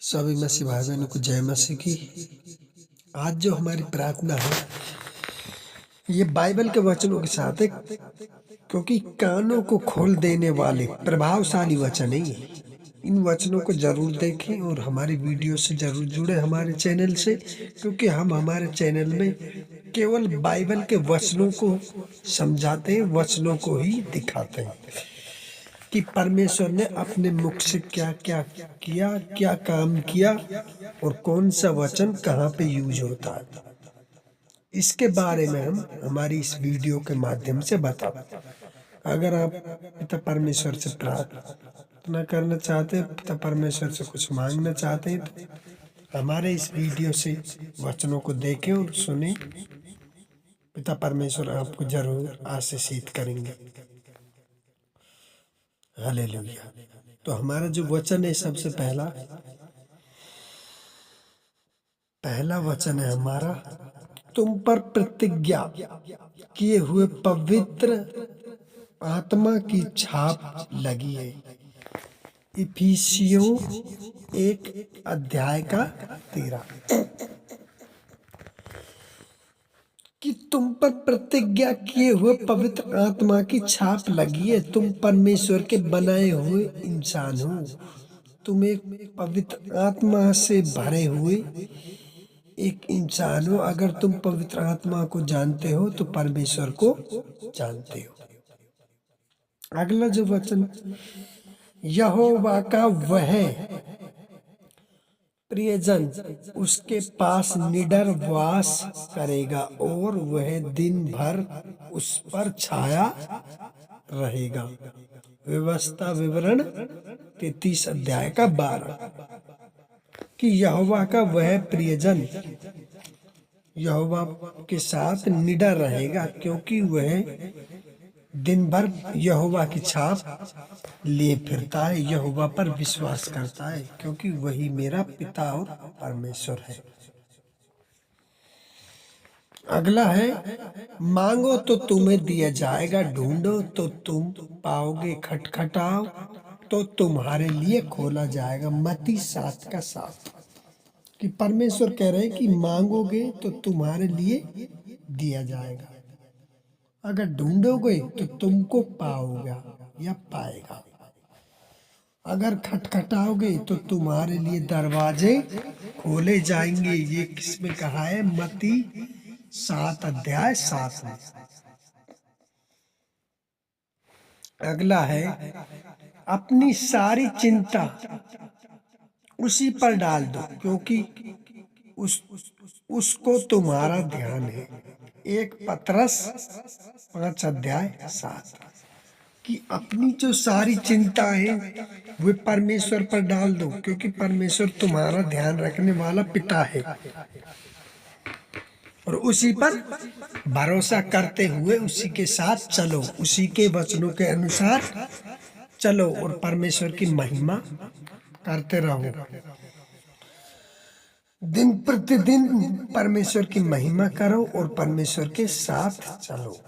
सभी मसीह भाई बहनों को जय मसीह की। आज जो हमारी प्रार्थना है ये बाइबल के वचनों के साथ है, क्योंकि कानों को खोल देने वाले प्रभावशाली वचन है ये। इन वचनों को जरूर देखें और हमारी वीडियो से जरूर जुड़े हमारे चैनल से, क्योंकि हम हमारे चैनल में केवल बाइबल के वचनों को समझाते हैं, वचनों को ही दिखाते हैं कि परमेश्वर ने अपने मुख से क्या क्या किया, क्या काम किया और कौन सा वचन कहाँ पे यूज होता है। इसके बारे में हम हमारी इस वीडियो के माध्यम से बताते। अगर आप पिता परमेश्वर से प्रार्थना करना चाहते हैं, पिता परमेश्वर से कुछ मांगना चाहते हैं, तो हमारे इस वीडियो से वचनों को देखें और सुने। पिता परमेश्वर आपको जरूर आशीषित करेंगे। हालेलुया। तो हमारा जो वचन है, सबसे पहला वचन है हमारा, तुम पर प्रतिज्ञा किए हुए पवित्र आत्मा की छाप लगी है। इफिसियों 1:13 कि तुम पर प्रतिज्ञा किए हुए पवित्र आत्मा की छाप लगी है। तुम परमेश्वर के बनाए हुए इंसान हो। तुम एक पवित्र आत्मा से भरे हुए एक इंसान हो। अगर तुम पवित्र आत्मा को जानते हो तो परमेश्वर को जानते हो। अगला जो वचन, यहोवा का वह प्रियजन उसके पास निडर वास करेगा और वह दिन भर उस पर छाया रहेगा। व्यवस्था विवरण 33:12 कि यहोवा का वह प्रियजन यहोवा के साथ निडर रहेगा, क्योंकि वह दिन भर यहोवा की छाप लिए फिरता है, यहोवा पर विश्वास करता है, क्योंकि वही मेरा पिता और परमेश्वर है। अगला है, मांगो तो तुम्हें दिया जाएगा, ढूंढो तो तुम पाओगे, खटखटाओ तो तुम्हारे लिए खोला जाएगा। मत्ती 7:7 कि परमेश्वर कह रहे हैं कि मांगोगे तो तुम्हारे लिए दिया जाएगा, अगर ढूंढोगे तो तुमको पाओगे या पाएगा, अगर खटखटाओगे तो तुम्हारे लिए दरवाजे खोले जाएंगे। ये किसमें कहा है? मत्ती 7:7 में। अगला है, अपनी सारी चिंता उसी पर डाल दो, क्योंकि उसको तुम्हारा ध्यान है। 1 पतरस 5:7 कि अपनी जो सारी चिंता है वे परमेश्वर पर डाल दो, क्योंकि परमेश्वर तुम्हारा ध्यान रखने वाला पिता है, और उसी पर भरोसा करते हुए उसी के साथ चलो, उसी के वचनों के अनुसार चलो और परमेश्वर की महिमा करते रहो। दिन प्रतिदिन परमेश्वर की महिमा करो और परमेश्वर के साथ चलो।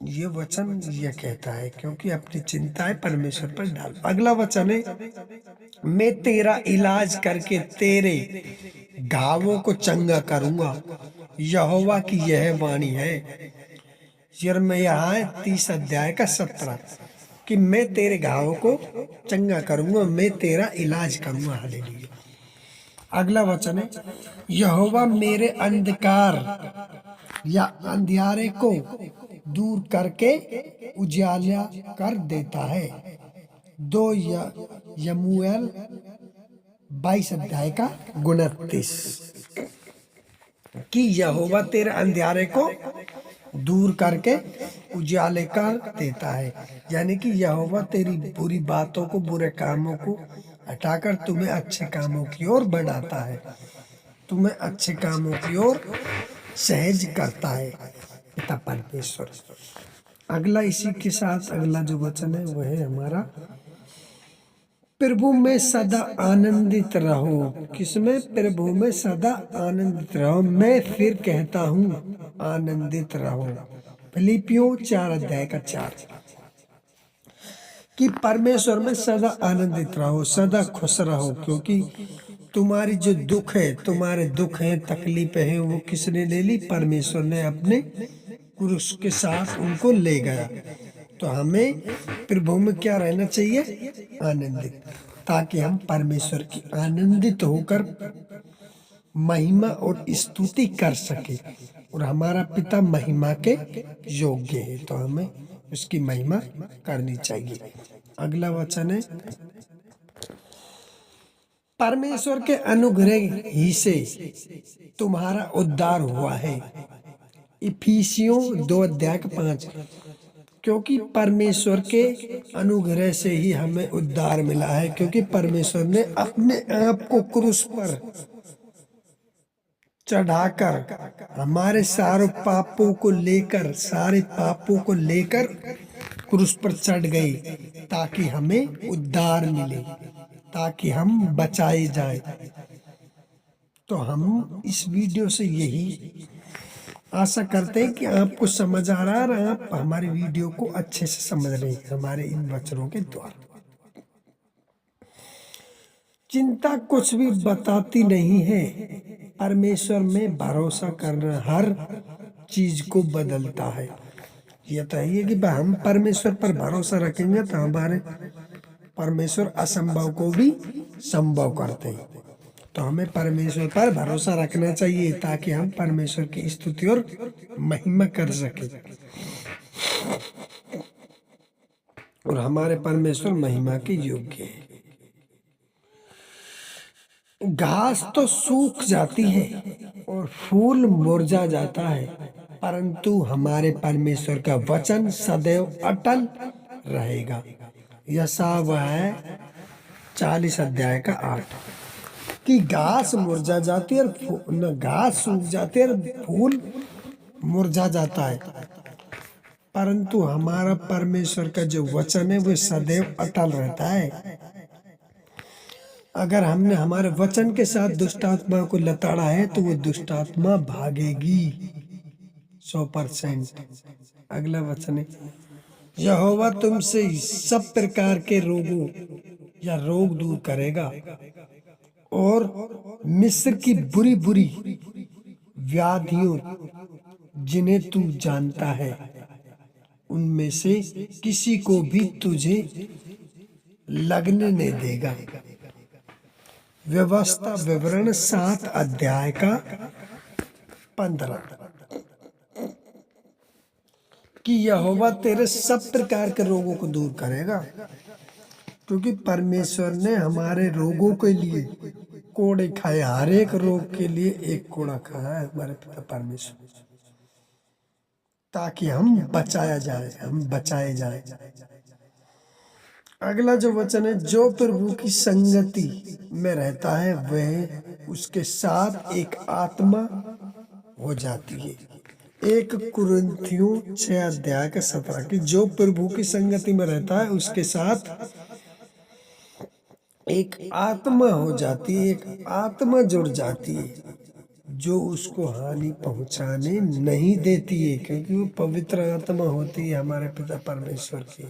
ये वचन ये कहता है, क्योंकि अपनी चिंताएं परमेश्वर पर डाल। अगला वचन है, मैं तेरा इलाज करके तेरे घावों को चंगा करूंगा। यहोवा की यह वाणी है। यिर्मयाह 30:17 कि मैं तेरे घावों को चंगा करूंगा, मैं तेरा इलाज करूंगा। हालेलुया। अगला वचन है, यहोवा मेरे अंधकार या अंधियारे को दूर करके उजाला कर देता है। 2 यमूएल 22:29 कि यहोवा तेरे अंधियारे को दूर करके उजाले कर देता है, यानी कि यहोवा तेरी बुरी बातों को, बुरे कामों को हटाकर तुम्हें अच्छे कामों की ओर बढ़ाता है, तुम्हें अच्छे कामों की ओर सहज करता है पिता परमेश्वर। अगला इसी के साथ अगला जो वचन है वह है हमारा, प्रभु में सदा आनंदित रहो। किसमें? प्रभु में सदा आनंदित रहो। मैं फिर कहता हूँ, आनंदित रहो। फिलिपियों 4:4 कि परमेश्वर में सदा आनंदित रहो, सदा खुश रहो, क्योंकि तुम्हारी जो दुख है, तुम्हारे दुख है, तकलीफ है, वो किसने ले ली? परमेश्वर ने अपने क्रूस के साथ उनको ले गया। तो हमें प्रभु में क्या रहना चाहिए? आनंदित, ताकि हम परमेश्वर की आनंदित होकर महिमा और स्तुति कर सके। और हमारा पिता महिमा के योग्य है, तो हमें उसकी महिमा करनी चाहिए। अगला वचन है, परमेश्वर के अनुग्रह ही से तुम्हारा उद्धार हुआ है। इफिसियों 2:5। क्योंकि परमेश्वर के अनुग्रह से ही हमें उद्धार मिला है, क्योंकि परमेश्वर ने अपने आप को क्रूस पर चढ़ाकर हमारे सारे पापों को लेकर क्रूस पर चढ़ गए, ताकि हमें उद्धार मिले, ताकि हम बचाए जाएं। तो हम इस वीडियो से यही आशा करते हैं कि आपको समझ आ रहा है और आप हमारे वीडियो को अच्छे से समझ रहे हैं हमारे इन वचनों के द्वारा। चिंता कुछ भी बताती नहीं है। परमेश्वर में भरोसा करना हर चीज को बदलता है। यह तो है कि हम परमेश्वर पर भरोसा रखेंगे तो हमारे परमेश्वर असंभव को भी संभव करते हैं। तो हमें परमेश्वर पर भरोसा रखना चाहिए, ताकि हम परमेश्वर की स्तुति और महिमा कर सके। और हमारे परमेश्वर महिमा के योग्य है। घास तो सूख जाती है और फूल मुरझा जाता है, परंतु हमारे परमेश्वर का वचन सदैव अटल रहेगा। यशायाह है 40:8 कि घास मुरझा जाती है और घास सूख जाती है और फूल मुरझा जाता है, परंतु हमारा परमेश्वर का जो वचन है वो सदैव अटल रहता है। अगर हमने हमारे वचन के साथ दुष्ट आत्मा को लताड़ा है तो वो दुष्ट आत्मा भागेगी 100%। अगला वचन है, यहोवा तुमसे सब प्रकार के रोगों या रोग दूर करेगा और मिस्र की बुरी बुरी व्याधियों जिन्हें तू जानता है उनमें से किसी को भी तुझे लगने नहीं देगा। व्यवस्था विवरण 7:15 कि यहोवा तेरे सब प्रकार के रोगों को दूर करेगा, क्योंकि परमेश्वर ने हमारे रोगों के लिए कोड़े खाए। हर एक रोग के लिए एक कोड़ा खाया है हमारे पिता परमेश्वर, ताकि हम बचाए जाए। अगला जो वचन है, जो प्रभु की संगति में रहता है वह उसके साथ एक आत्मा हो जाती है। 1 कुरिन्थियों 6:17 कि जो प्रभु की संगति में रहता है उसके साथ एक आत्मा हो जाती है, एक आत्मा जुड़ जाती है जो उसको हानि पहुंचाने नहीं देती है, क्योंकि वो पवित्र आत्मा होती है हमारे पिता परमेश्वर की।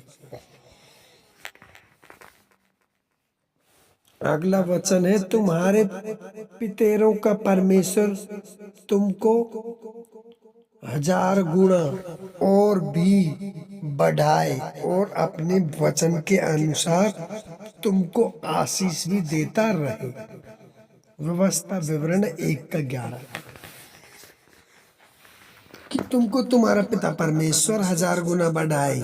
अगला वचन है, तुम्हारे पितरों का परमेश्वर तुमको 1000 गुना और भी बढ़ाए और अपने वचन के अनुसार तुमको आशीष भी देता रहे। व्यवस्था विवरण 1:11 कि तुमको तुम्हारा पिता परमेश्वर 1000 गुना बढ़ाए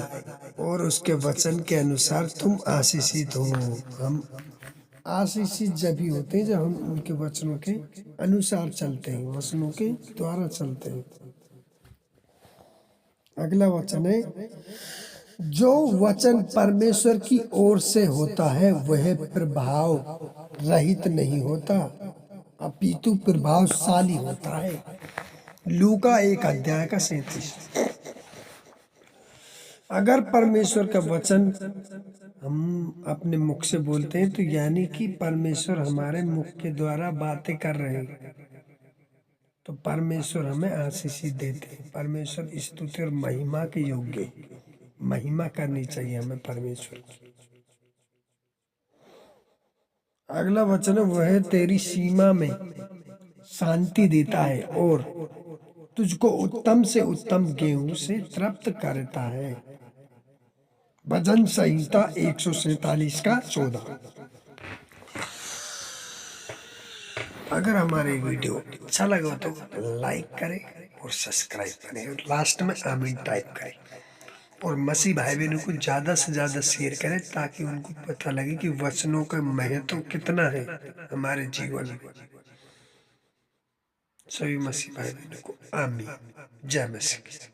और उसके वचन के अनुसार तुम आशीषित हो। हम आशीषित जब ही होते हैं जब हम उनके वचनों के अनुसार चलते हैं, वचनों के द्वारा चलते हैं। अगला वचन है, जो वचन परमेश्वर की ओर से होता है वह प्रभाव रहित नहीं होता, अपितु प्रभावशाली होता है। लूका 1:37 अगर परमेश्वर का वचन हम अपने मुख से बोलते हैं तो यानी कि परमेश्वर हमारे मुख के द्वारा बातें कर रहे हैं, तो परमेश्वर हमें आशीष देते हैं। परमेश्वर स्तुति और महिमा के योग्य, महिमा करनी चाहिए हमें परमेश्वर की। अगला वचन है, वह तेरी सीमा में शांति देता है और तुझको उत्तम से उत्तम गेहूं से तृप्त करता है। भजन संहिता 147 का 14। अगर हमारे वीडियो अच्छा लगा तो लाइक करें और सब्सक्राइब करें और लास्ट में आमीन टाइप करें और मसीह भाई बहनों को ज़्यादा से ज़्यादा शेयर करें ताकि उनको पता लगे कि वचनों का महत्व कितना है हमारे जीवन में। सभी मसीह भाई बहनों को आमीन। जय मसीह।